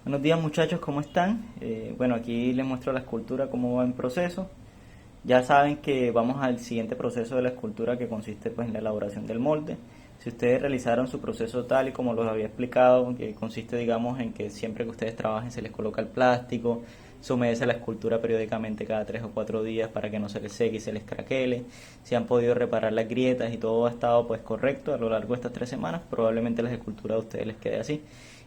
Buenos días muchachos, ¿cómo están? Bueno, aquí les muestro la escultura, cómo va en proceso. Ya saben que vamos al siguiente proceso de la escultura que consiste pues en la elaboración del molde. Si ustedes realizaron su proceso tal y como los había explicado, que consiste digamos en que siempre que ustedes trabajen se les coloca el plástico, se humedece la escultura periódicamente cada 3 o 4 días para que no se les seque y se les craquele, si han podido reparar las grietas y todo ha estado pues correcto a lo largo de estas 3 semanas, probablemente la escultura de ustedes les quede así.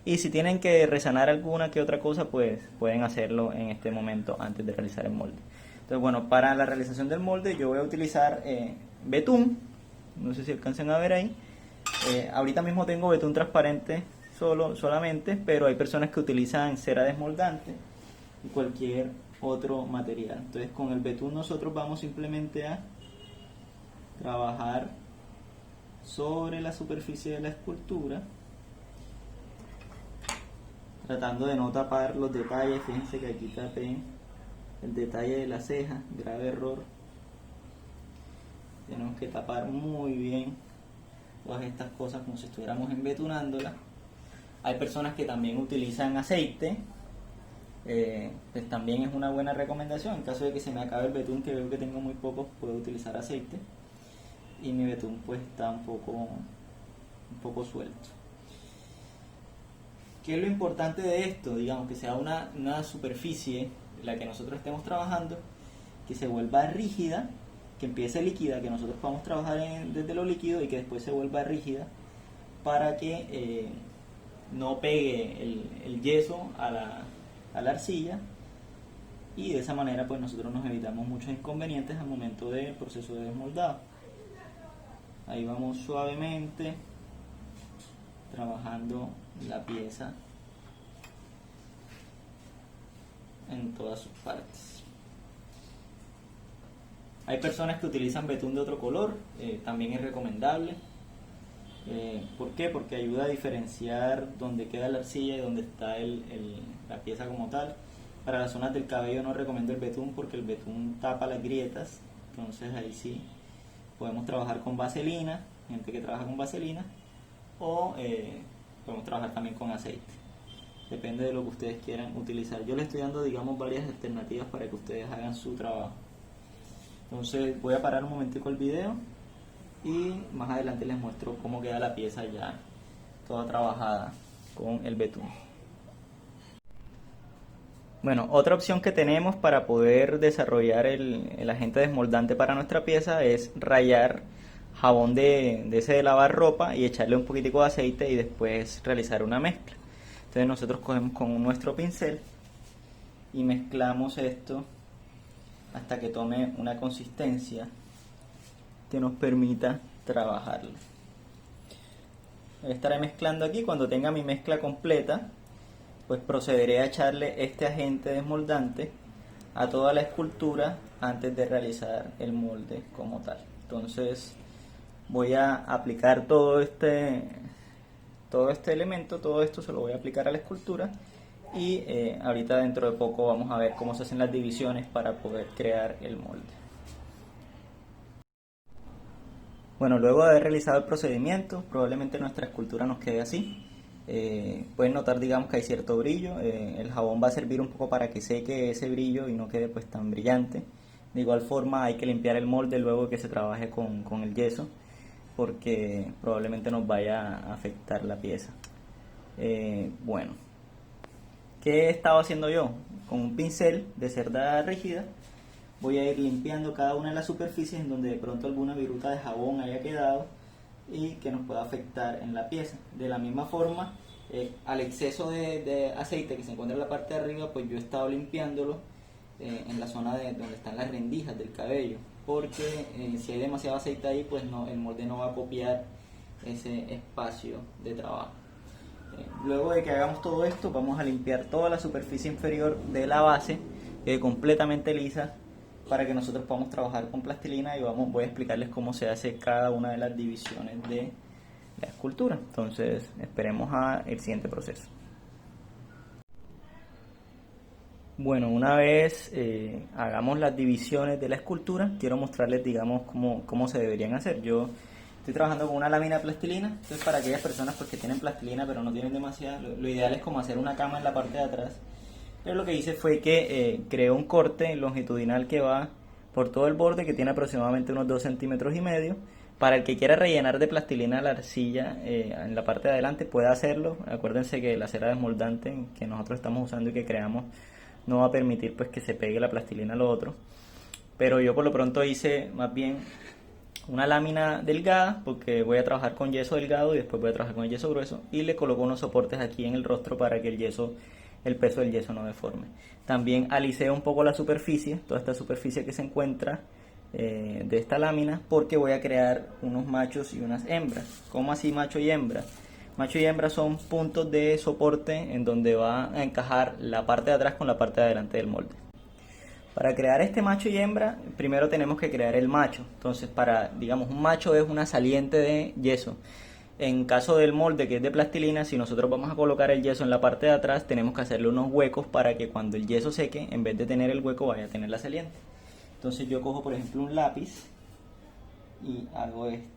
Y si tienen que resanar alguna que otra cosa, pues pueden hacerlo en este momento antes de realizar el molde. Entonces, bueno, para la realización del molde yo voy a utilizar betún, no sé si alcanzan a ver ahí. Ahorita mismo tengo betún transparente solamente, pero hay personas que utilizan cera desmoldante y cualquier otro material. Entonces, con el betún nosotros vamos simplemente a trabajar sobre la superficie de la escultura, tratando de no tapar los detalles. Fíjense que aquí tapé el detalle de la ceja, grave error. Tenemos que tapar muy bien todas estas cosas como si estuviéramos embetunándola. Hay personas que también utilizan aceite, pues también es una buena recomendación. En caso de que se me acabe el betún, que veo que tengo muy poco, puedo utilizar aceite. Y mi betún pues está un poco suelto. ¿Qué es lo importante de esto? Digamos que sea una superficie en la que nosotros estemos trabajando, que se vuelva rígida, que empiece líquida, que nosotros podamos trabajar desde lo líquido y que después se vuelva rígida para que no pegue el yeso a la arcilla, y de esa manera pues nosotros nos evitamos muchos inconvenientes al momento del proceso de desmoldado. Ahí vamos suavemente trabajando la pieza en todas sus partes. Hay personas que utilizan betún de otro color, también es recomendable. ¿Por qué? Porque ayuda a diferenciar dónde queda la arcilla y dónde está la pieza como tal. Para las zonas del cabello no recomiendo el betún porque el betún tapa las grietas, entonces ahí sí podemos trabajar con vaselina, gente que trabaja con vaselina, o podemos trabajar también con aceite. Depende de lo que ustedes quieran utilizar. Yo les estoy dando, digamos, varias alternativas para que ustedes hagan su trabajo. Entonces voy a parar un momentico el video y más adelante les muestro cómo queda la pieza ya toda trabajada con el betún. Bueno, otra opción que tenemos para poder desarrollar el agente desmoldante para nuestra pieza es rallar jabón de ese de lavar ropa y echarle un poquitico de aceite y después realizar una mezcla. Entonces nosotros cogemos con nuestro pincel y mezclamos esto hasta que tome una consistencia que nos permita trabajarlo. Estaré mezclando aquí. Cuando tenga mi mezcla completa, pues procederé a echarle este agente desmoldante a toda la escultura antes de realizar el molde como tal. Entonces voy a aplicar todo este elemento, todo esto se lo voy a aplicar a la escultura y ahorita dentro de poco vamos a ver cómo se hacen las divisiones para poder crear el molde. Bueno, luego de haber realizado el procedimiento, probablemente nuestra escultura nos quede así. Pueden notar, digamos, que hay cierto brillo. El jabón va a servir un poco para que seque ese brillo y no quede pues tan brillante. De igual forma hay que limpiar el molde luego que se trabaje con el yeso, porque probablemente nos vaya a afectar la pieza. Bueno, ¿qué he estado haciendo yo? Con un pincel de cerda rígida voy a ir limpiando cada una de las superficies en donde de pronto alguna viruta de jabón haya quedado y que nos pueda afectar en la pieza. De la misma forma, al exceso de aceite que se encuentra en la parte de arriba, pues yo he estado limpiándolo en la zona de donde están las rendijas del cabello, porque si hay demasiado aceite ahí, pues no, el molde no va a copiar ese espacio de trabajo. Luego de que hagamos todo esto, vamos a limpiar toda la superficie inferior de la base, completamente lisa, para que nosotros podamos trabajar con plastilina y voy a explicarles cómo se hace cada una de las divisiones de la escultura. Entonces esperemos el siguiente proceso. Bueno, una vez hagamos las divisiones de la escultura, quiero mostrarles, digamos, cómo se deberían hacer. Yo Estoy trabajando con una lámina de plastilina. Entonces, para aquellas personas pues, que tienen plastilina pero no tienen demasiada, lo ideal es como hacer una cama en la parte de atrás. Pero lo que hice fue que creé un corte longitudinal que va por todo el borde, que tiene aproximadamente unos 2 centímetros y medio. Para el que quiera rellenar de plastilina la arcilla en la parte de adelante puede hacerlo. Acuérdense que la cera desmoldante que nosotros estamos usando y que creamos no va a permitir pues que se pegue la plastilina a lo otro. Pero yo por lo pronto hice más bien una lámina delgada porque voy a trabajar con yeso delgado y después voy a trabajar con el yeso grueso, y le coloco unos soportes aquí en el rostro para que el peso del yeso no deforme. También alicé un poco la superficie, toda esta superficie que se encuentra de esta lámina, porque voy a crear unos machos y unas hembras. ¿Cómo así macho y hembra? Macho y hembra son puntos de soporte en donde va a encajar la parte de atrás con la parte de adelante del molde. Para crear este macho y hembra, primero tenemos que crear el macho. Entonces, digamos, un macho es una saliente de yeso. En caso del molde, que es de plastilina, si nosotros vamos a colocar el yeso en la parte de atrás, tenemos que hacerle unos huecos para que cuando el yeso seque, en vez de tener el hueco, vaya a tener la saliente. Entonces yo cojo, por ejemplo, un lápiz y hago esto.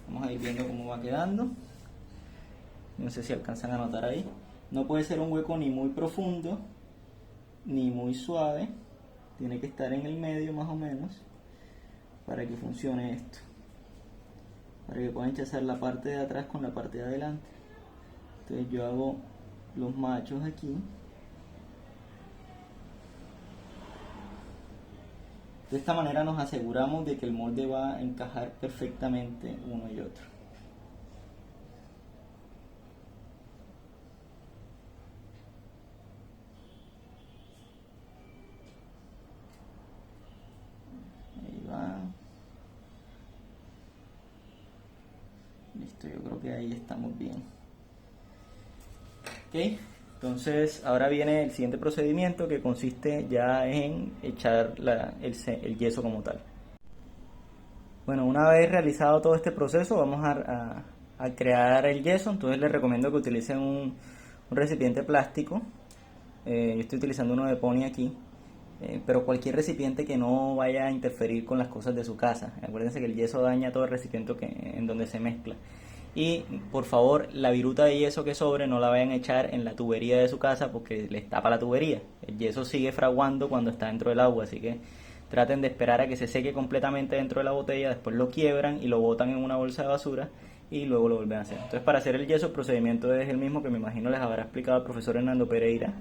Vamos a ir viendo cómo va quedando. No sé si alcanzan a notar ahí. No puede ser un hueco ni muy profundo ni muy suave. Tiene que estar en el medio más o menos para que funcione esto. Para que puedan enchazar la parte de atrás con la parte de adelante. Entonces yo hago los machos aquí. De esta manera nos aseguramos de que el molde va a encajar perfectamente uno y otro. Ahí va. Listo, yo creo que ahí estamos bien. Ok, entonces ahora viene el siguiente procedimiento, que consiste ya en echar el yeso como tal. Bueno, una vez realizado todo este proceso, vamos a crear el yeso. Entonces les recomiendo que utilicen un recipiente plástico. Yo estoy utilizando uno de Pony aquí, pero cualquier recipiente que no vaya a interferir con las cosas de su casa. Acuérdense que el yeso daña todo el recipiente en donde se mezcla. Y por favor, la viruta de yeso que sobre no la vayan a echar en la tubería de su casa porque les tapa la tubería. El yeso sigue fraguando cuando está dentro del agua, así que traten de esperar a que se seque completamente dentro de la botella, después lo quiebran y lo botan en una bolsa de basura y luego lo vuelven a hacer. Entonces, para hacer el yeso, el procedimiento es el mismo que me imagino les habrá explicado el profesor Hernando Pereira,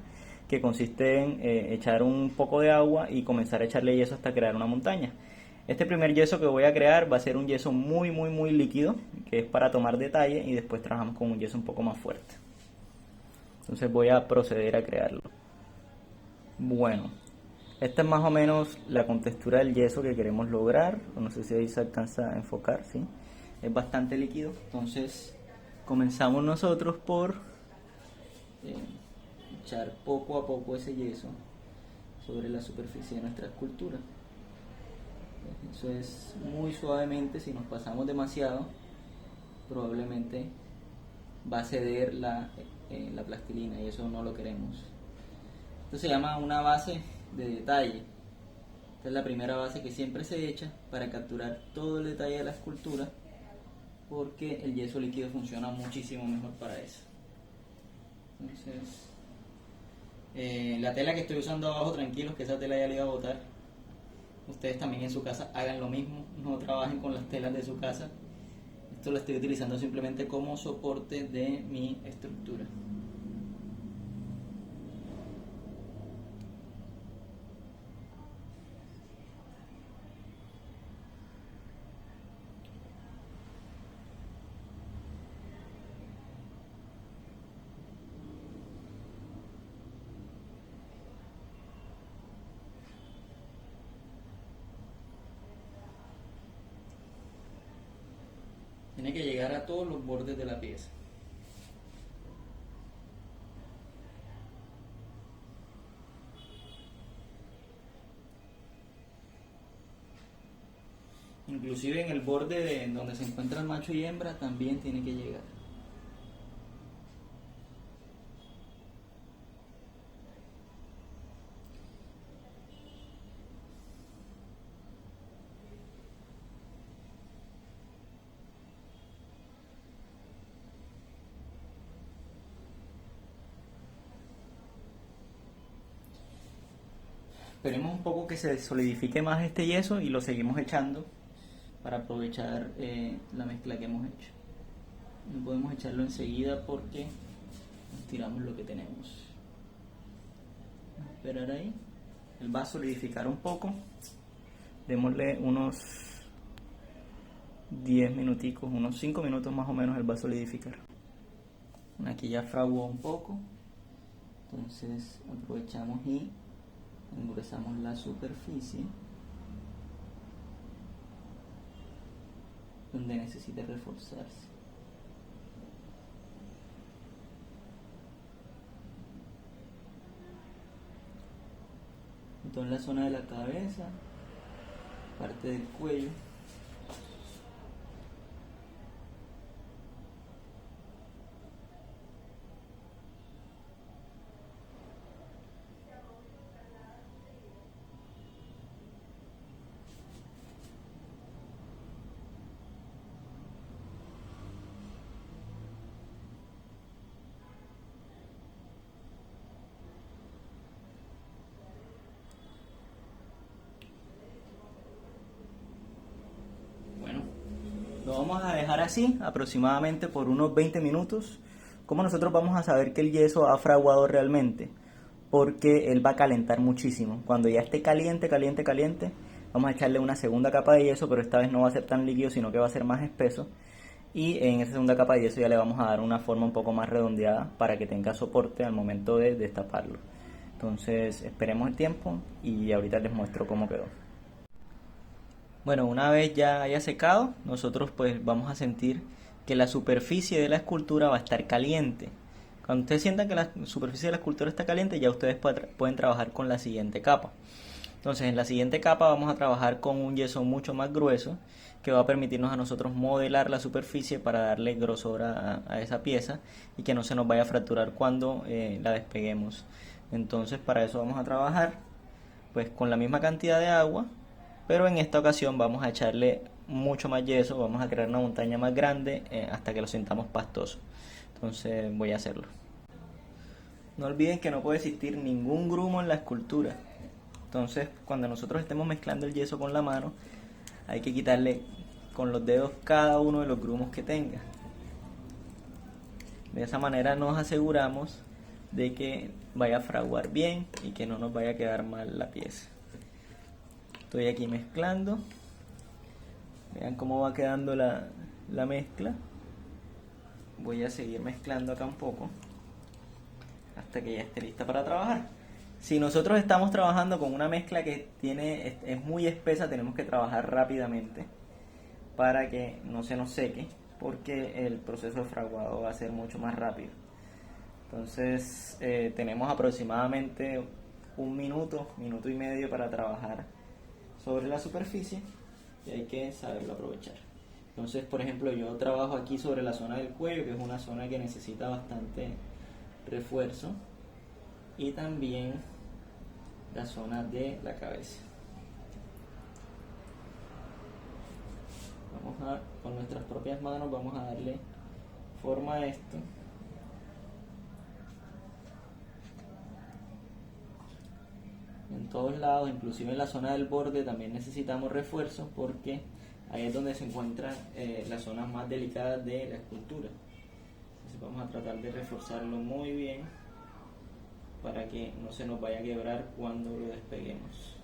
que consiste en echar un poco de agua y comenzar a echarle yeso hasta crear una montaña. Este primer yeso que voy a crear va a ser un yeso muy líquido, que es para tomar detalle, y después trabajamos con un yeso un poco más fuerte. Entonces voy a proceder a crearlo. Bueno, esta es más o menos la contextura del yeso que queremos lograr. No sé si ahí se alcanza a enfocar, ¿sí? Es bastante líquido, entonces comenzamos nosotros por echar poco a poco ese yeso sobre la superficie de nuestra escultura. Eso es muy suavemente. Si nos pasamos demasiado, probablemente va a ceder la plastilina y eso no lo queremos. Esto se llama una base de detalle. Esta es la primera base que siempre se echa para capturar todo el detalle de la escultura, porque el yeso líquido funciona muchísimo mejor para eso. Entonces, la tela que estoy usando abajo, tranquilos que esa tela ya la iba a botar. Ustedes también en su casa hagan lo mismo, no trabajen con las telas de su casa. Esto lo estoy utilizando simplemente como soporte de mi estructura. Tiene que llegar a todos los bordes de la pieza. Inclusive en el borde de donde se encuentra el macho y hembra también tiene que llegar. Esperemos un poco que se solidifique más este yeso y lo seguimos echando para aprovechar la mezcla que hemos hecho. No podemos echarlo enseguida porque nos tiramos lo que tenemos. Vamos a esperar ahí. Él va a solidificar un poco. Démosle unos 10 minuticos, unos 5 minutos más o menos él va a solidificar. Aquí ya fraguó un poco. Entonces aprovechamos y engrosamos la superficie donde necesite reforzarse. Entonces la zona de la cabeza, parte del cuello. Lo vamos a dejar así aproximadamente por unos 20 minutos. ¿Cómo nosotros vamos a saber que el yeso ha fraguado realmente? Porque él va a calentar muchísimo. Cuando ya esté caliente, vamos a echarle una segunda capa de yeso, pero esta vez no va a ser tan líquido, sino que va a ser más espeso. Y en esa segunda capa de yeso ya le vamos a dar una forma un poco más redondeada para que tenga soporte al momento de destaparlo. Entonces esperemos el tiempo y ahorita les muestro cómo quedó. Bueno, una vez ya haya secado, nosotros pues vamos a sentir que la superficie de la escultura va a estar caliente. Cuando ustedes sientan que la superficie de la escultura está caliente, ya ustedes pueden trabajar con la siguiente capa. Entonces en la siguiente capa vamos a trabajar con un yeso mucho más grueso que va a permitirnos a nosotros modelar la superficie para darle grosor a esa pieza y que no se nos vaya a fracturar cuando la despeguemos. Entonces para eso vamos a trabajar pues con la misma cantidad de agua, pero en esta ocasión vamos a echarle mucho más yeso, vamos a crear una montaña más grande hasta que lo sintamos pastoso. Entonces voy a hacerlo. No olviden que no puede existir ningún grumo en la escultura. Entonces cuando nosotros estemos mezclando el yeso con la mano, hay que quitarle con los dedos cada uno de los grumos que tenga. De esa manera nos aseguramos de que vaya a fraguar bien y que no nos vaya a quedar mal la pieza. Estoy aquí mezclando. Vean cómo va quedando la mezcla. Voy a seguir mezclando acá un poco hasta que ya esté lista para trabajar. Si nosotros estamos trabajando con una mezcla que es muy espesa, tenemos que trabajar rápidamente para que no se nos seque, porque el proceso de fraguado va a ser mucho más rápido. Entonces tenemos aproximadamente un minuto y medio para trabajar sobre la superficie y hay que saberlo aprovechar. Entonces, por ejemplo, yo trabajo aquí sobre la zona del cuello, que es una zona que necesita bastante refuerzo, y también la zona de la cabeza. Con nuestras propias manos vamos a darle forma a esto. En todos lados, inclusive en la zona del borde también necesitamos refuerzos, porque ahí es donde se encuentran las zonas más delicadas de la escultura. Entonces vamos a tratar de reforzarlo muy bien para que no se nos vaya a quebrar cuando lo despeguemos.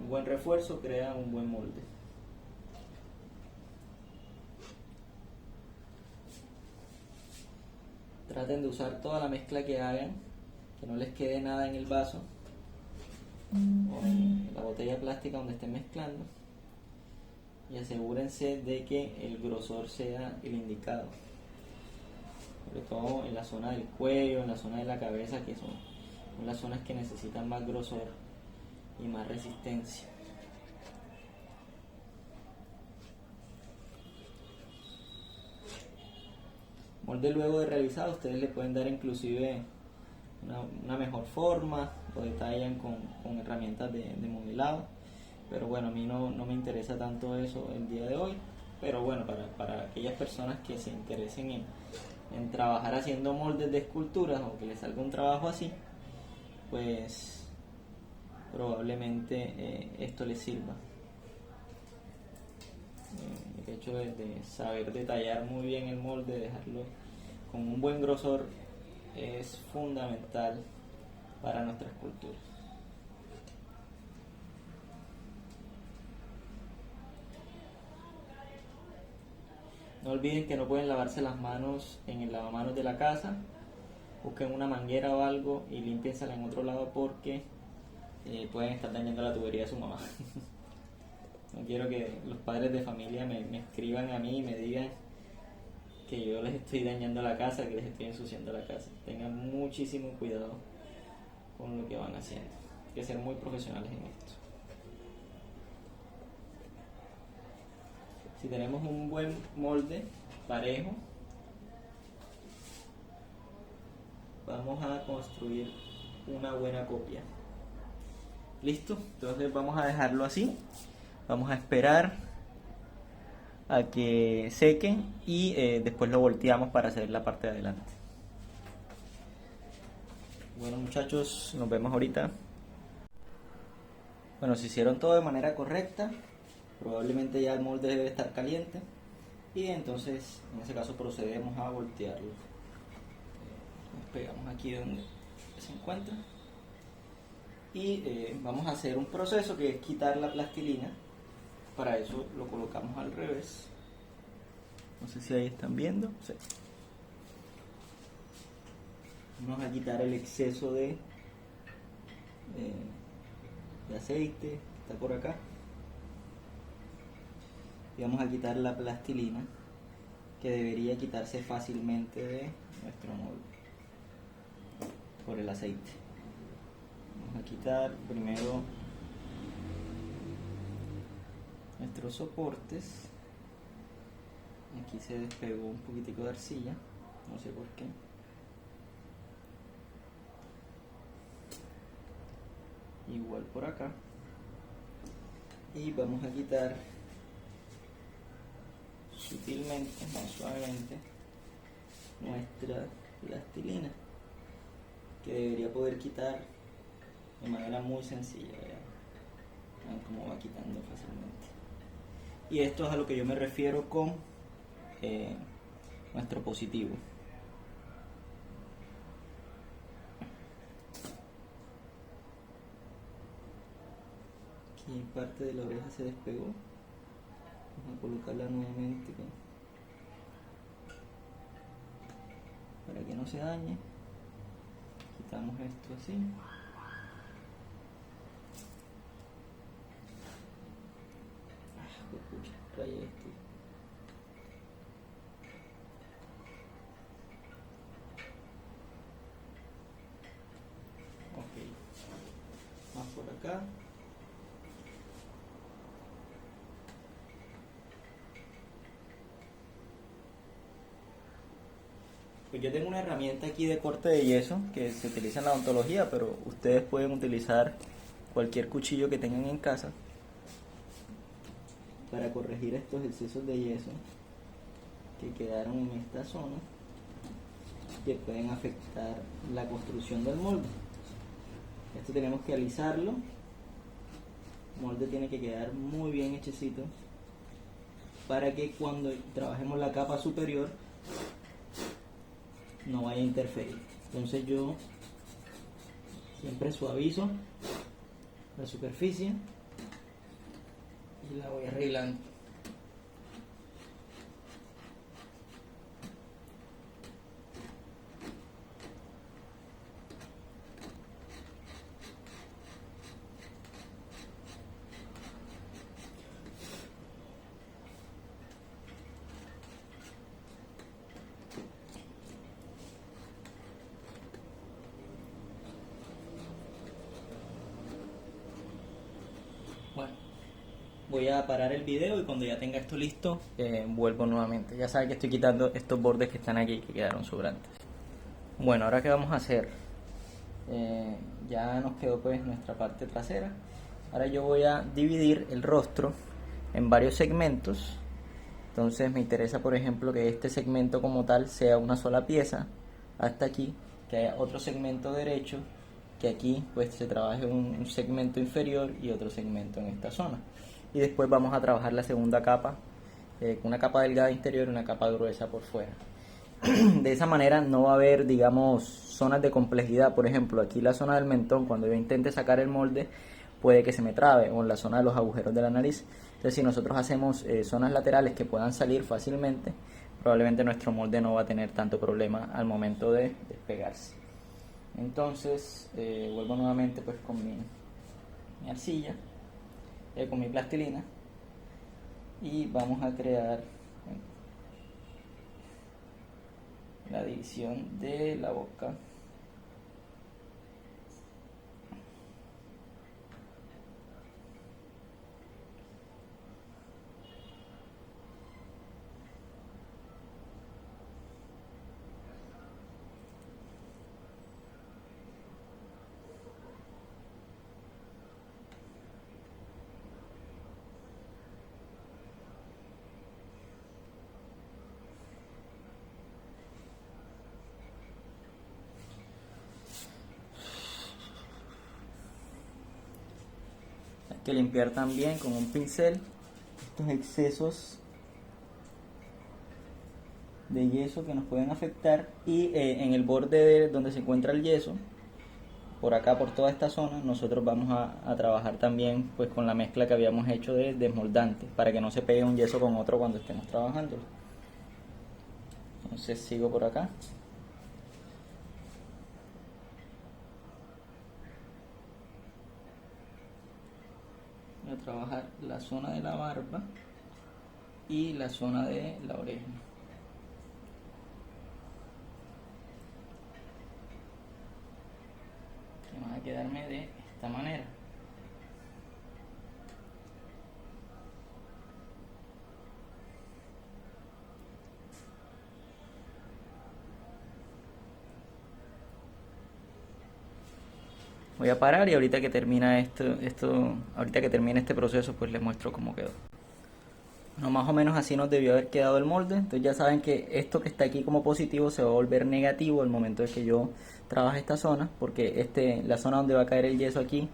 Un buen refuerzo crea un buen molde. Traten de usar toda la mezcla que hagan, que no les quede nada en el vaso o en la botella plástica donde estén mezclando, y asegúrense de que el grosor sea el indicado, sobre todo en la zona del cuello, en la zona de la cabeza, que son las zonas que necesitan más grosor y más resistencia. molde luego de realizado ustedes le pueden dar inclusive una mejor forma, lo detallan con herramientas de modelado, pero bueno, a mí no me interesa tanto eso el día de hoy, pero bueno, para aquellas personas que se interesen en trabajar haciendo moldes de esculturas o que les salga un trabajo así, pues probablemente esto les sirva. El hecho de saber detallar muy bien el molde, dejarlo con un buen grosor, es fundamental para nuestra escultura. No olviden que no pueden lavarse las manos en el lavamanos de la casa. Busquen una manguera o algo y límpiensela en otro lado porque pueden estar dañando la tubería de su mamá. No quiero que los padres de familia me escriban a mí y me digan que yo les estoy dañando la casa, que les estoy ensuciando la casa. Tengan muchísimo cuidado con lo que van haciendo. Hay que ser muy profesionales en esto. Si tenemos un buen molde parejo, vamos a construir una buena copia. ¿Listo? Entonces vamos a dejarlo así. Vamos a esperar a que seque y después lo volteamos para hacer la parte de adelante. Bueno, muchachos, nos vemos ahorita. Bueno, se hicieron todo de manera correcta. Probablemente ya el molde debe estar caliente. Y entonces, en ese caso, procedemos a voltearlo. Nos pegamos aquí donde se encuentra. Y vamos a hacer un proceso que es quitar la plastilina. Para eso lo colocamos al revés. No sé si ahí están viendo. Sí. Vamos a quitar el exceso de aceite que está por acá. Y vamos a quitar la plastilina que debería quitarse fácilmente de nuestro molde por el aceite. Vamos a quitar primero nuestros soportes. Aquí se despegó un poquitico de arcilla, no sé por qué. Igual por acá. Y vamos a quitar sutilmente, no suavemente, nuestra plastilina, que debería poder quitar de manera muy sencilla. Vean cómo va quitando fácilmente. Y esto es a lo que yo me refiero con nuestro positivo. Aquí parte de la oreja se despegó. Vamos a colocarla nuevamente para que no se dañe. Quitamos esto así. Rayé esto. Ok, más por acá. Pues yo tengo una herramienta aquí de corte de yeso que se utiliza en la odontología, pero ustedes pueden utilizar cualquier cuchillo que tengan en casa para corregir estos excesos de yeso que quedaron en esta zona, que pueden afectar la construcción del molde. Esto tenemos que alisarlo. El molde tiene que quedar muy bien hechecito para que cuando trabajemos la capa superior no vaya a interferir. Entonces yo siempre suavizo la superficie y la voy arreglando. Bueno, voy a parar el video y cuando ya tenga esto listo, vuelvo nuevamente. Ya saben que estoy quitando estos bordes que están aquí, que quedaron sobrantes. Bueno, ahora qué vamos a hacer, ya nos quedó pues nuestra parte trasera. Ahora yo voy a dividir el rostro en varios segmentos. Entonces me interesa, por ejemplo, que este segmento como tal sea una sola pieza hasta aquí, que haya otro segmento derecho, que aquí pues se trabaje un segmento inferior y otro segmento en esta zona. Y después vamos a trabajar la segunda capa, con una capa delgada interior y una capa gruesa por fuera. De esa manera no va a haber, digamos, zonas de complejidad. Por ejemplo, aquí la zona del mentón, cuando yo intente sacar el molde, puede que se me trabe, o en la zona de los agujeros de la nariz. Entonces, si nosotros hacemos zonas laterales que puedan salir fácilmente, probablemente nuestro molde no va a tener tanto problema al momento de despegarse. Entonces, vuelvo nuevamente pues con mi arcilla, con mi plastilina, y vamos a crear la división de la boca. Hay que limpiar también con un pincel estos excesos de yeso que nos pueden afectar, y en el borde donde se encuentra el yeso, por acá, por toda esta zona, nosotros vamos a trabajar también pues con la mezcla que habíamos hecho de desmoldante, para que no se pegue un yeso con otro cuando estemos trabajando. Entonces sigo por acá. Voy a trabajar la zona de la barba y la zona de la oreja. Que van a quedarme de esta manera. Voy a parar y ahorita que termina ahorita que termine este proceso, pues les muestro cómo quedó. Bueno, más o menos así nos debió haber quedado el molde. Entonces ya saben que esto que está aquí como positivo se va a volver negativo al momento de que yo trabaje esta zona, porque la zona donde va a caer el yeso aquí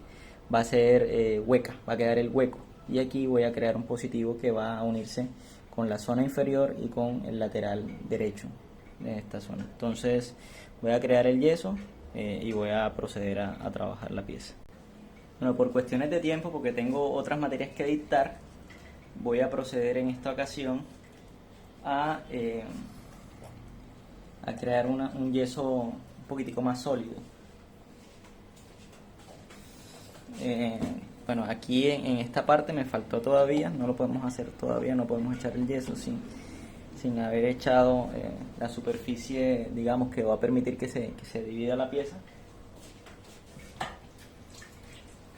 va a ser hueca, va a quedar el hueco, y aquí voy a crear un positivo que va a unirse con la zona inferior y con el lateral derecho de esta zona. Entonces voy a crear el yeso y voy a proceder a trabajar la pieza. Bueno, por cuestiones de tiempo, porque tengo otras materias que dictar, voy a proceder en esta ocasión a crear un yeso un poquitico más sólido. Bueno, aquí en esta parte me faltó todavía, no lo podemos hacer todavía, no podemos echar el yeso sin haber echado la superficie, digamos, que va a permitir que se divida la pieza.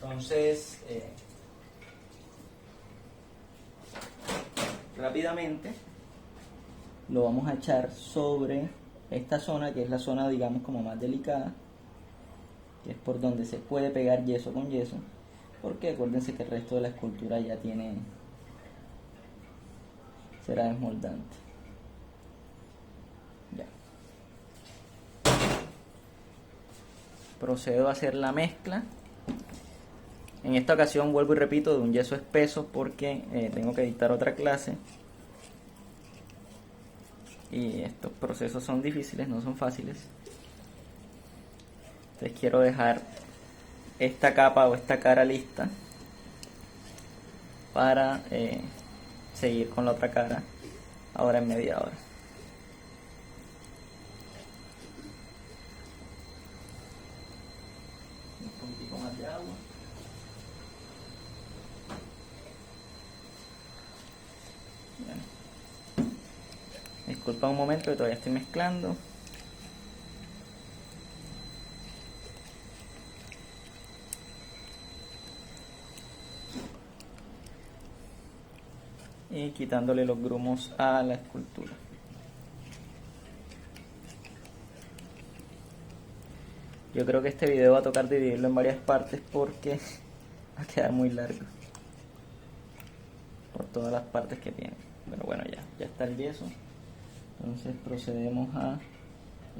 Entonces, rápidamente lo vamos a echar sobre esta zona, que es la zona, digamos, como más delicada, que es por donde se puede pegar yeso con yeso, porque acuérdense que el resto de la escultura ya será desmoldante. Ya. Procedo a hacer la mezcla. En esta ocasión vuelvo y repito, de un yeso espeso, porque tengo que dictar otra clase y estos procesos son difíciles, no son fáciles. Entonces quiero dejar esta capa o esta cara lista para seguir con la otra cara ahora en media hora. Un poquitico más de agua. Bien. Disculpa un momento que todavía estoy mezclando. y quitándole los grumos a la escultura. Yo creo que este video va a tocar dividirlo en varias partes porque va a quedar muy largo por todas las partes que tiene. Pero bueno, ya está el yeso. Entonces procedemos a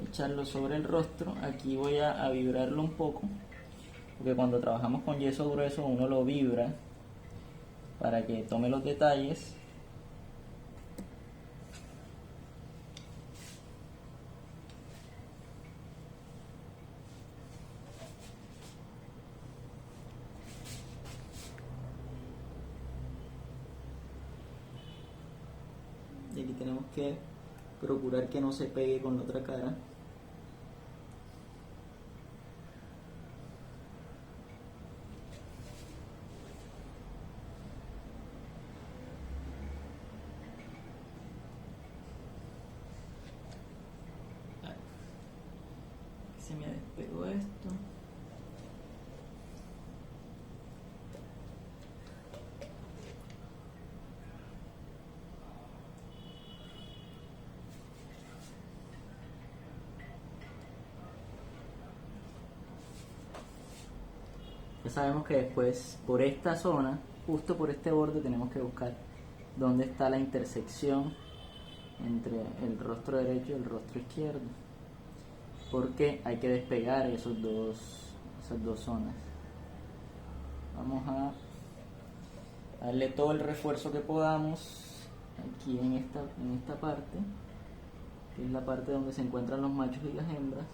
echarlo sobre el rostro. Aquí voy a vibrarlo un poco, porque cuando trabajamos con yeso grueso uno lo vibra para que tome los detalles. Y aquí tenemos que procurar que no se pegue con la otra cara. Se me despegó esto. Ya sabemos que después por esta zona, justo por este borde, tenemos que buscar dónde está la intersección entre el rostro derecho y el rostro izquierdo, porque hay que despegar esas dos zonas. Vamos a darle todo el refuerzo que podamos aquí en esta parte, que es la parte donde se encuentran los machos y las hembras,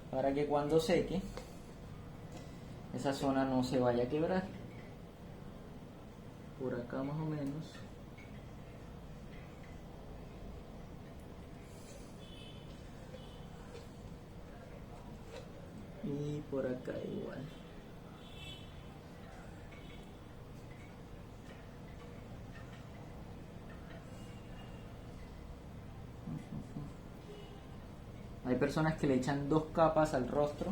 para que cuando seque esa zona no se vaya a quebrar. Por acá más o menos. Y por acá igual. Hay personas que le echan 2 capas al rostro,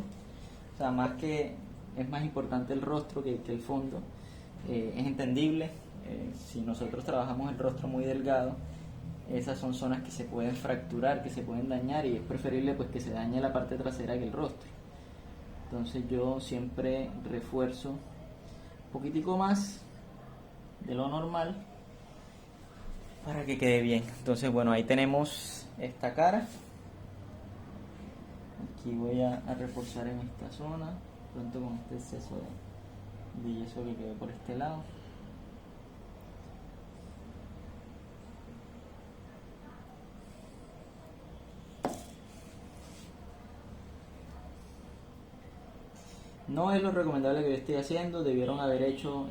o sea, más que es más importante el rostro que el fondo. Es entendible, si nosotros trabajamos el rostro muy delgado, esas son zonas que se pueden fracturar, que se pueden dañar, y es preferible pues que se dañe la parte trasera que el rostro. Entonces yo siempre refuerzo un poquitico más de lo normal para que quede bien. Entonces bueno, ahí tenemos esta cara. Aquí voy a reforzar en esta zona, pronto con este exceso de yeso que quedó por este lado. No es lo recomendable que yo estoy haciendo, debieron haber hecho,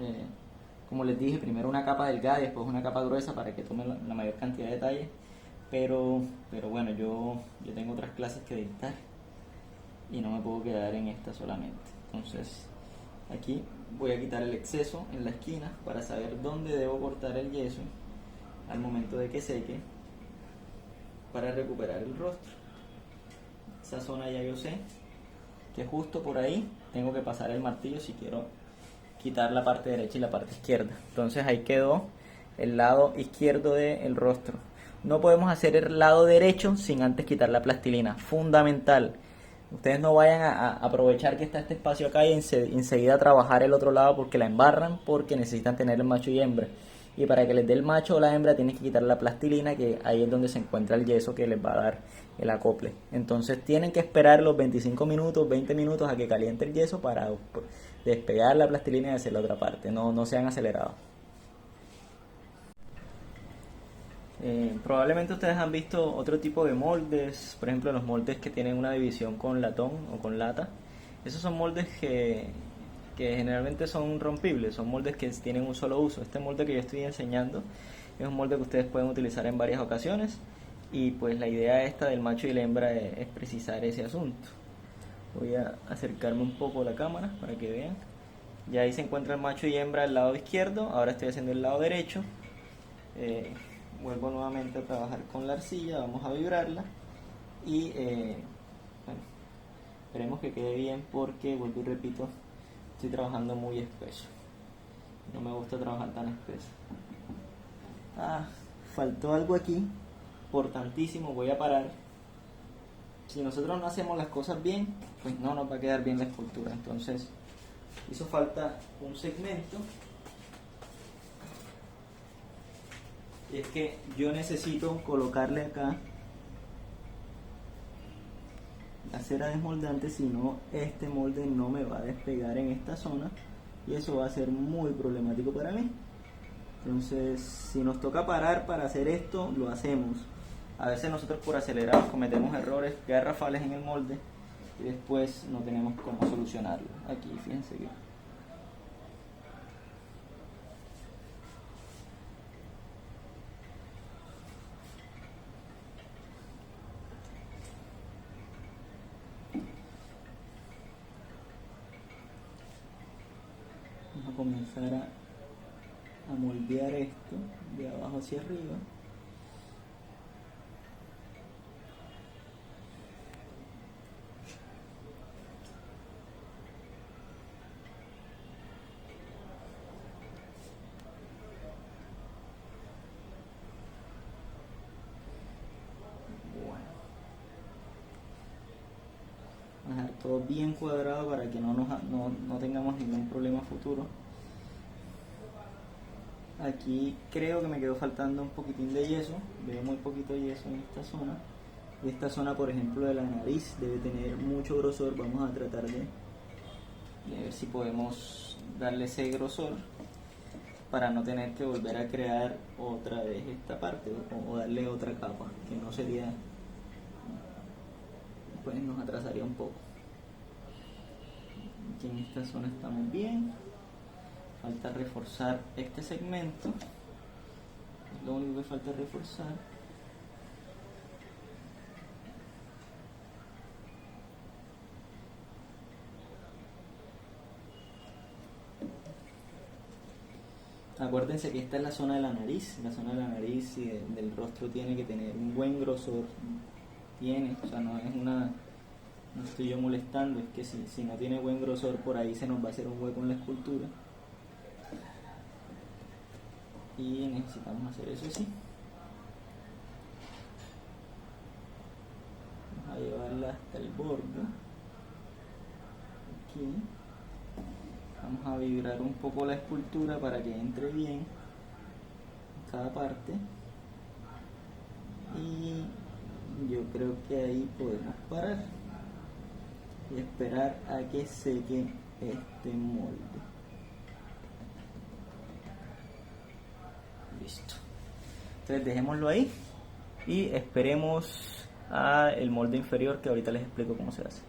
como les dije, primero una capa delgada y después una capa gruesa para que tome la mayor cantidad de detalle. Pero bueno, yo tengo otras clases que dictar y no me puedo quedar en esta solamente. Entonces aquí voy a quitar el exceso en la esquina para saber dónde debo cortar el yeso al momento de que seque para recuperar el rostro. Esa zona ya yo sé que justo por ahí tengo que pasar el martillo si quiero quitar la parte derecha y la parte izquierda. Entonces ahí quedó el lado izquierdo del rostro. No podemos hacer el lado derecho sin antes quitar la plastilina, fundamental. Ustedes no vayan a aprovechar que está este espacio acá y enseguida trabajar el otro lado porque la embarran, porque necesitan tener el macho y hembra. Y para que les dé el macho o la hembra tienes que quitar la plastilina, que ahí es donde se encuentra el yeso que les va a dar el acople. Entonces tienen que esperar los 25 minutos, 20 minutos a que caliente el yeso para despegar la plastilina y hacer la otra parte. No sean acelerados. Probablemente ustedes han visto otro tipo de moldes, por ejemplo los moldes que tienen una división con latón o con lata. Esos son moldes que generalmente son rompibles, son moldes que tienen un solo uso. Este molde que yo estoy enseñando es un molde que ustedes pueden utilizar en varias ocasiones, y pues la idea esta del macho y la hembra es precisar ese asunto. Voy a acercarme un poco a la cámara para que vean. Ya ahí se encuentra el macho y hembra al lado izquierdo, ahora estoy haciendo el lado derecho. Vuelvo nuevamente a trabajar con la arcilla, vamos a vibrarla y bueno, esperemos que quede bien porque, vuelvo y repito, estoy trabajando muy espeso. No me gusta trabajar tan espeso. Faltó algo aquí, importantísimo, voy a parar. Si nosotros no hacemos las cosas bien, pues no nos va a quedar bien la escultura. Entonces hizo falta un segmento, y es que yo necesito colocarle acá la cera desmoldante, si no este molde no me va a despegar en esta zona y eso va a ser muy problemático para mí. Entonces, si nos toca parar para hacer esto, lo hacemos. A veces nosotros por acelerar cometemos errores garrafales en el molde y después no tenemos cómo solucionarlo. Aquí, fíjense que vamos a comenzar a moldear esto de abajo hacia arriba. Dejar todo bien cuadrado para que no tengamos ningún problema futuro. Aquí creo que me quedó faltando un poquitín de yeso, veo muy poquito yeso en esta zona. Y esta zona, por ejemplo, de la nariz debe tener mucho grosor. Vamos a tratar de ver si podemos darle ese grosor para no tener que volver a crear otra vez esta parte o darle otra capa, que no sería, pues nos atrasaría un poco. Aquí en esta zona estamos bien, falta reforzar este segmento, es lo único que falta reforzar. Acuérdense que esta es la zona de la nariz y del rostro tiene que tener un buen grosor, o sea, no estoy yo molestando, es que si no tiene buen grosor, por ahí se nos va a hacer un hueco en la escultura y necesitamos hacer eso así. Vamos a llevarla hasta el borde, aquí. Vamos a vibrar un poco la escultura para que entre bien en cada parte y yo creo que ahí podemos parar y esperar a que seque este molde. Listo. Entonces dejémoslo ahí y esperemos al molde inferior, que ahorita les explico cómo se hace.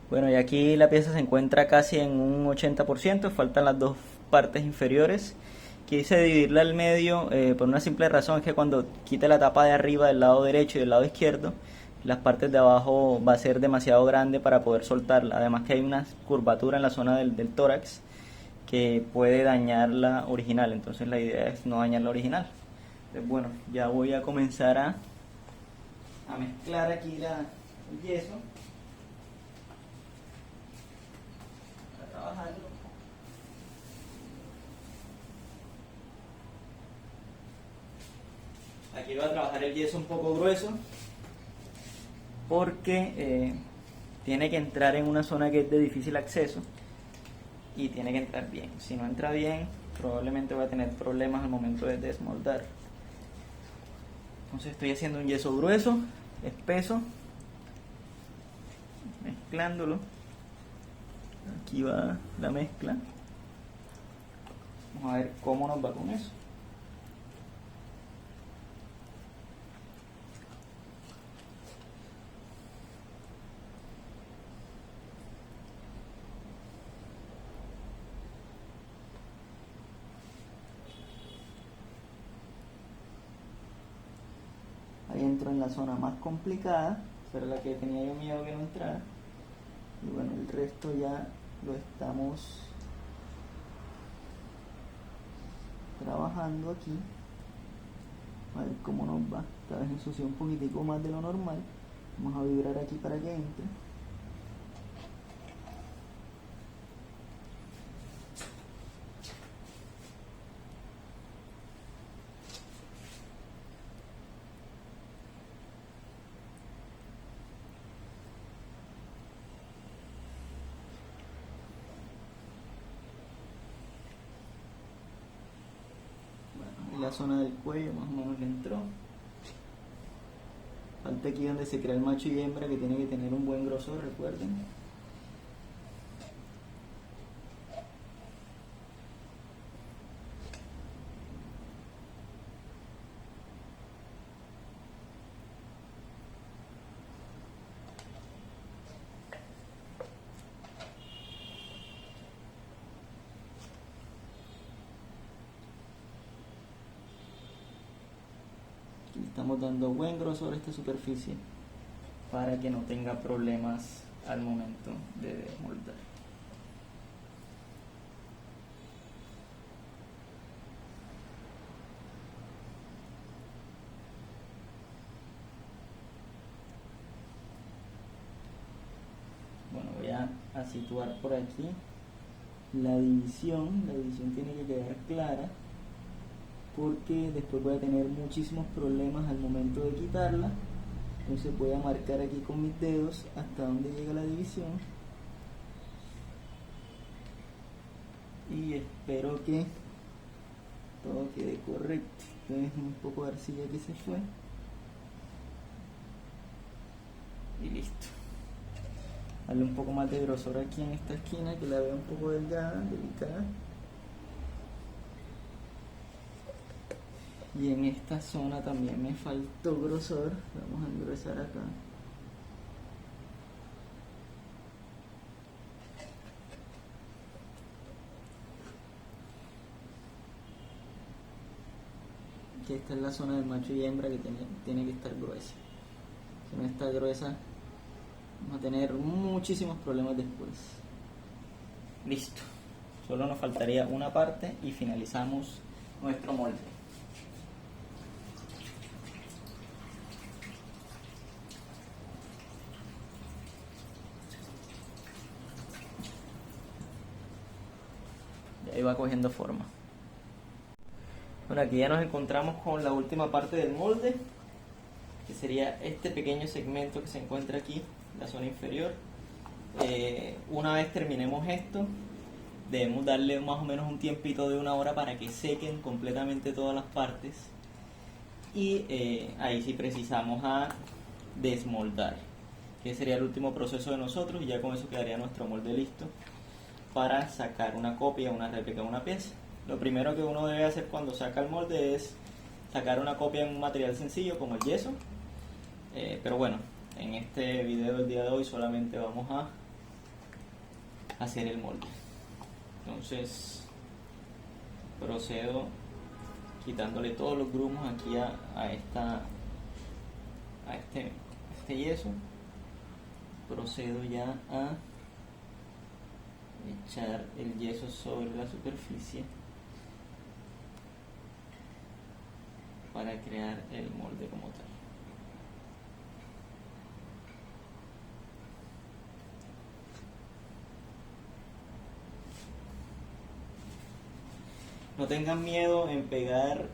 Bueno, y aquí la pieza se encuentra casi en un 80%, faltan las dos partes inferiores. Quise dividirla al medio por una simple razón, es que cuando quite la tapa de arriba del lado derecho y del lado izquierdo, las partes de abajo va a ser demasiado grande para poder soltarla. Además que hay una curvatura en la zona del tórax que puede dañar la original, entonces la idea es no dañar la original. Entonces, bueno, ya voy a comenzar a mezclar aquí el yeso. Aquí voy a trabajar el yeso un poco grueso porque tiene que entrar en una zona que es de difícil acceso y tiene que entrar bien. Si no entra bien, probablemente voy a tener problemas al momento de desmoldar. Entonces estoy haciendo un yeso grueso, espeso, mezclándolo. Aquí va la mezcla. Vamos a ver cómo nos va con eso. Ahí entro en la zona más complicada, esa era la que tenía yo miedo que no entrara. Y bueno, el resto ya lo estamos trabajando aquí. A ver cómo nos va. Esta vez ensucié un poquitico más de lo normal. Vamos a vibrar aquí para que entre. la zona del cuello, más o menos le entró. Falta aquí donde se crea el macho y hembra, que tiene que tener un buen grosor, recuerden. Aquí estamos dando buen grosor a esta superficie para que no tenga problemas al momento de desmoldar. Bueno, voy a situar por aquí la división. La división tiene que quedar clara, porque después voy a tener muchísimos problemas al momento de quitarla. Entonces voy a marcar aquí con mis dedos hasta donde llega la división y espero que todo quede correcto. Entonces un poco de arcilla que se fue y listo. Darle un poco más de grosor aquí en esta esquina, que la veo un poco delgada, delicada. Y en esta zona también me faltó grosor. Vamos a engrosar acá. Que esta es la zona del macho y hembra, que tiene que estar gruesa. Si no está gruesa, vamos a tener muchísimos problemas después. Listo. Solo nos faltaría una parte y finalizamos nuestro molde. Y ahí va cogiendo forma. Bueno, aquí ya nos encontramos con la última parte del molde, que sería este pequeño segmento que se encuentra aquí, la zona inferior. Una vez terminemos esto, debemos darle más o menos un tiempito de 1 hora para que sequen completamente todas las partes, y ahí sí precisamos a desmoldar, que sería el último proceso de nosotros, y ya con eso quedaría nuestro molde listo para sacar una copia, una réplica de una pieza. Lo primero que uno debe hacer cuando saca el molde es sacar una copia en un material sencillo como el yeso, pero bueno, en este video del día de hoy solamente vamos a hacer el molde. Entonces procedo quitándole todos los grumos aquí a este yeso. Procedo ya a echar el yeso sobre la superficie para crear el molde como tal. No tengan miedo en pegar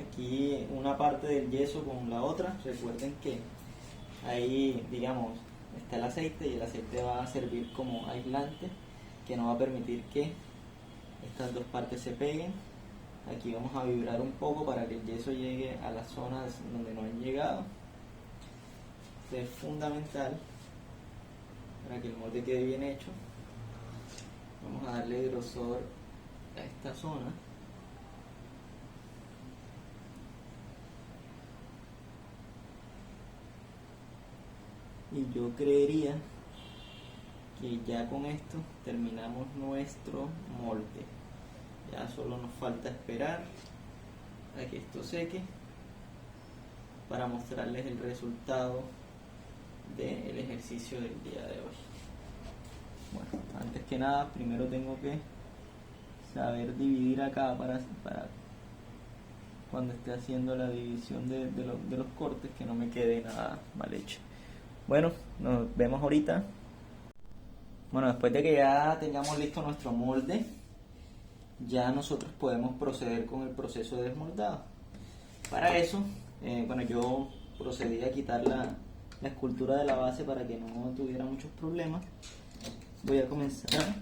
aquí una parte del yeso con la otra. Recuerden que ahí, digamos, está el aceite, y el aceite va a servir como aislante, que no va a permitir que estas dos partes se peguen. Aquí vamos a vibrar un poco para que el yeso llegue a las zonas donde no han llegado. Esto es fundamental para que el molde quede bien hecho. Vamos a darle grosor a esta zona. Y yo creería que ya con esto terminamos nuestro molde. Ya solo nos falta esperar a que esto seque para mostrarles el resultado del ejercicio del día de hoy. Bueno, antes que nada, primero tengo que saber dividir acá para cuando esté haciendo la división de los cortes, que no me quede nada mal hecho. Bueno, nos vemos ahorita. Bueno, después de que ya tengamos listo nuestro molde, ya nosotros podemos proceder con el proceso de desmoldado. Para eso, bueno, yo procedí a quitar la escultura de la base para que no tuviera muchos problemas. Voy a comenzar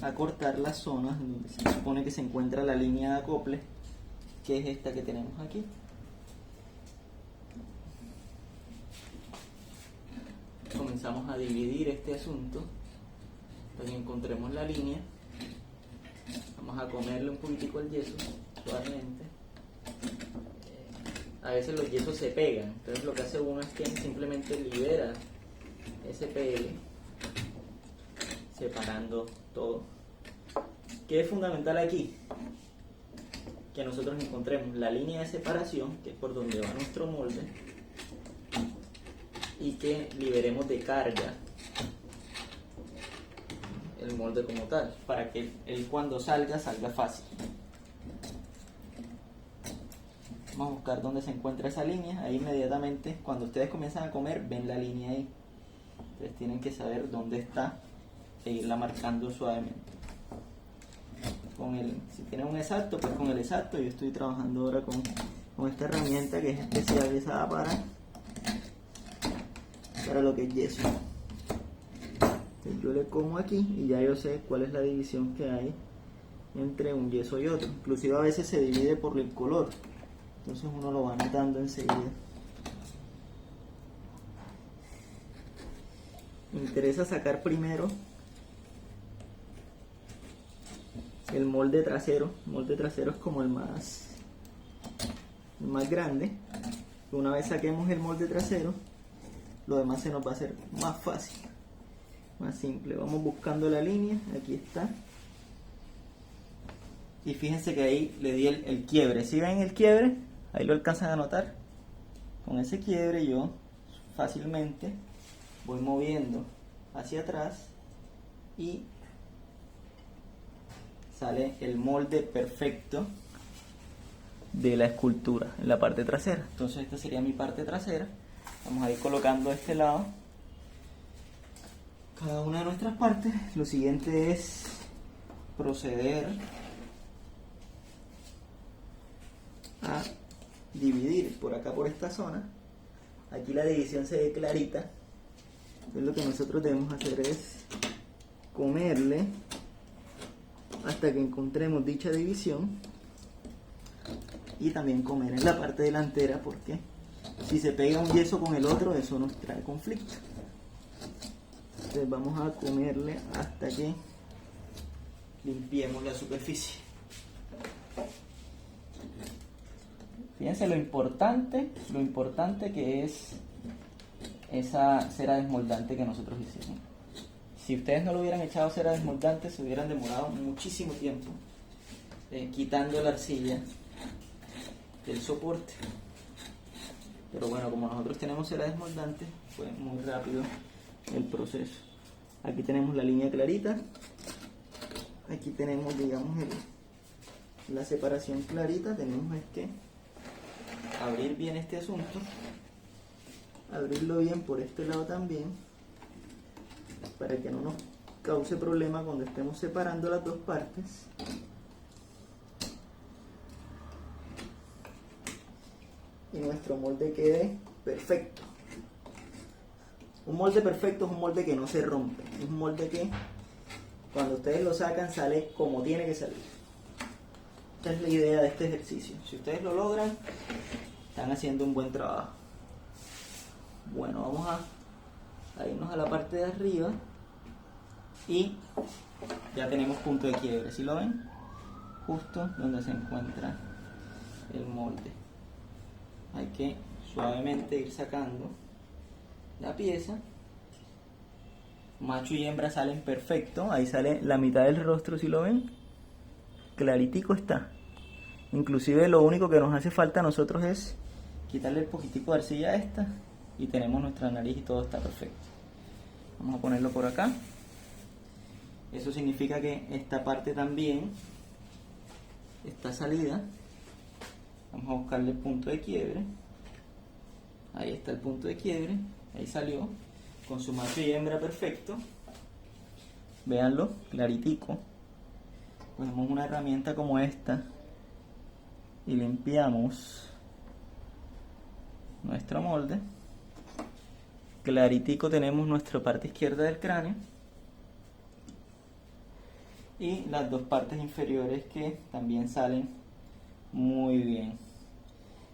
a cortar las zonas donde se supone que se encuentra la línea de acople que es esta que tenemos aquí. Comenzamos a dividir este asunto para que encontremos la línea. Vamos a comerle un poquitico el yeso suavemente. A veces los yesos se pegan, entonces lo que hace uno es que simplemente libera ese pegue, separando todo. ¿Qué es fundamental aquí? Que nosotros encontremos la línea de separación, que es por donde va nuestro molde, y que liberemos de carga el molde como tal, para que él cuando salga fácil. Vamos a buscar dónde se encuentra esa línea. Ahí inmediatamente, cuando ustedes comienzan a comer, ven la línea ahí. Entonces tienen que saber dónde está e irla marcando suavemente. Si tienen un exacto, pues con el exacto. Yo estoy trabajando ahora con esta herramienta que es especializada para lo que es yeso. Entonces yo le como aquí y ya yo sé cuál es la división que hay entre un yeso y otro. Inclusive a veces se divide por el color, entonces uno lo va notando enseguida. Me interesa sacar primero el molde trasero. El molde trasero es como el más grande. Una vez saquemos el molde trasero, lo demás se nos va a hacer más fácil, más simple. Vamos buscando la línea, aquí está. Y fíjense que ahí le di el quiebre. Si ven el quiebre, ahí lo alcanzan a notar. Con ese quiebre yo fácilmente voy moviendo hacia atrás y sale el molde perfecto de la escultura en la parte trasera. Entonces esta sería mi parte trasera. Vamos a ir colocando de este lado cada una de nuestras partes. Lo siguiente es proceder a dividir por acá, por esta zona. Aquí la división se ve clarita. Entonces lo que nosotros debemos hacer es comerle hasta que encontremos dicha división, y también comer en la parte delantera, porque si se pega un yeso con el otro, eso nos trae conflicto. Entonces vamos a comerle hasta que limpiemos la superficie. Fíjense lo importante que es esa cera desmoldante que nosotros hicimos. Si ustedes no lo hubieran echado cera desmoldante, se hubieran demorado muchísimo tiempo quitando la arcilla del soporte. Pero bueno, como nosotros tenemos cera desmoldante, fue muy rápido el proceso. Aquí tenemos la línea clarita. Aquí tenemos, digamos, la separación clarita. Tenemos que abrir bien este asunto. Abrirlo bien por este lado también, para que no nos cause problema cuando estemos separando las dos partes. Y nuestro molde quede perfecto. Un molde perfecto es un molde que no se rompe. Es un molde que cuando ustedes lo sacan sale como tiene que salir. Esta es la idea de este ejercicio. Si ustedes lo logran, están haciendo un buen trabajo. Bueno, vamos a irnos a la parte de arriba y ya tenemos punto de quiebre. ¿Sí lo ven? Justo donde se encuentra el molde. Hay que suavemente ir sacando la pieza. Macho y hembra salen perfecto. Ahí sale la mitad del rostro, ¿sí lo ven? Claritico está. Inclusive lo único que nos hace falta a nosotros es quitarle el poquitico de arcilla a esta y tenemos nuestra nariz y todo está perfecto. Vamos a ponerlo por acá. Eso significa que esta parte también está salida. Vamos a buscarle el punto de quiebre. Ahí está el punto de quiebre. Ahí salió. Con su macho y hembra perfecto. Véanlo, claritico. Cogemos una herramienta como esta y limpiamos nuestro molde. Claritico tenemos nuestra parte izquierda del cráneo. Y las dos partes inferiores que también salen Muy bien.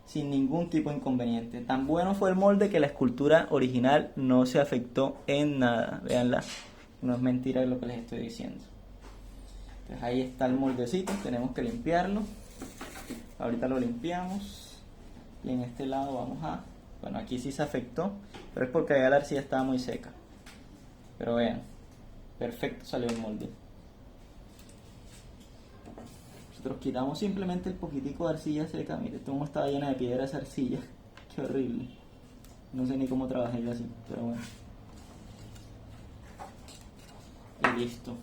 Sin ningún tipo de inconveniente. Tan bueno fue el molde que la escultura original no se afectó en nada. Veanla. No es mentira lo que les estoy diciendo. Entonces ahí está el moldecito. Tenemos que limpiarlo. Ahorita lo limpiamos. Y en este lado vamos a... Bueno, aquí sí se afectó. Pero es porque allá la arcilla estaba muy seca. Pero vean. Perfecto salió el molde. Nosotros quitamos simplemente el poquitico de arcilla seca. Mire, esto como estaba llena de piedra esa arcilla. Qué horrible. No sé ni cómo trabajé yo así, pero bueno. Y listo.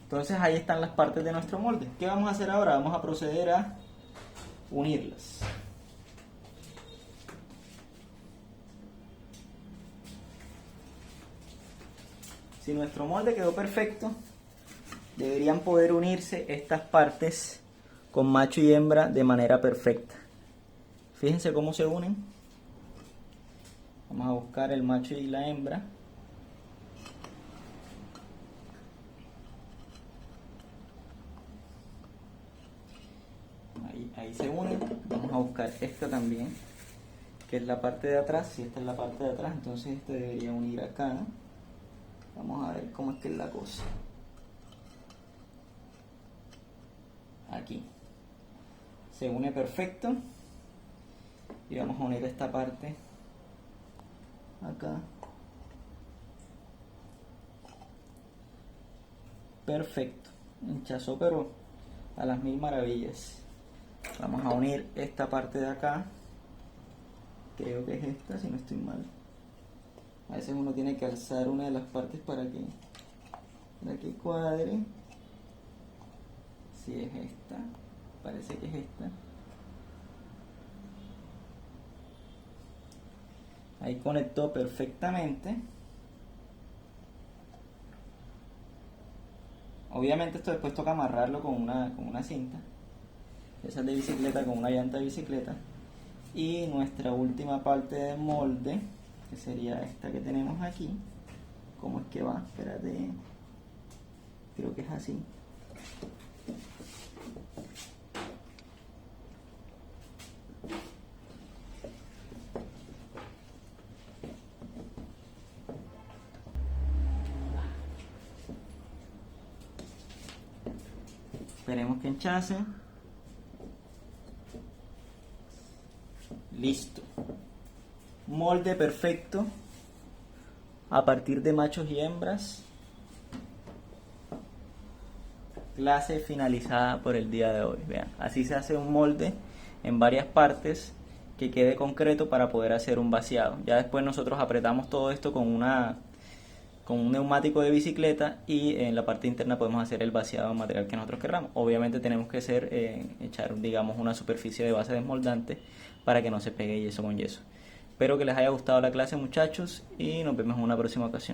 Entonces ahí están las partes de nuestro molde. ¿Qué vamos a hacer ahora? Vamos a proceder a unirlas. Si nuestro molde quedó perfecto, deberían poder unirse estas partes con macho y hembra de manera perfecta. Fíjense cómo se unen. Vamos a buscar el macho y la hembra. Ahí se unen. Vamos a buscar esta también, que es la parte de atrás. Si esta es la parte de atrás, entonces este debería unir acá. Vamos a ver cómo es que es la cosa. Aquí se une perfecto. Y vamos a unir esta parte acá. Perfecto. Hinchazó pero a las mil maravillas. Vamos a unir esta parte de acá. Creo que es esta, si no estoy mal. A veces uno tiene que alzar una de las partes para que cuadre. Si es esta, parece que es esta. Ahí conectó perfectamente. Obviamente esto después toca amarrarlo con una cinta. Esa es de bicicleta, con una llanta de bicicleta. Y nuestra última parte de molde, que sería esta que tenemos aquí. ¿Cómo es que va? Espérate. Creo que es así. Esperemos que enchace. Listo. Molde perfecto a partir de machos y hembras. Clase finalizada por el día de hoy. Vean, así se hace un molde en varias partes que quede concreto para poder hacer un vaciado. Ya después nosotros apretamos todo esto con un neumático de bicicleta y en la parte interna podemos hacer el vaciado de material que nosotros queramos. Obviamente tenemos que echar digamos una superficie de base desmoldante para que no se pegue yeso con yeso. Espero que les haya gustado la clase, muchachos, y nos vemos en una próxima ocasión.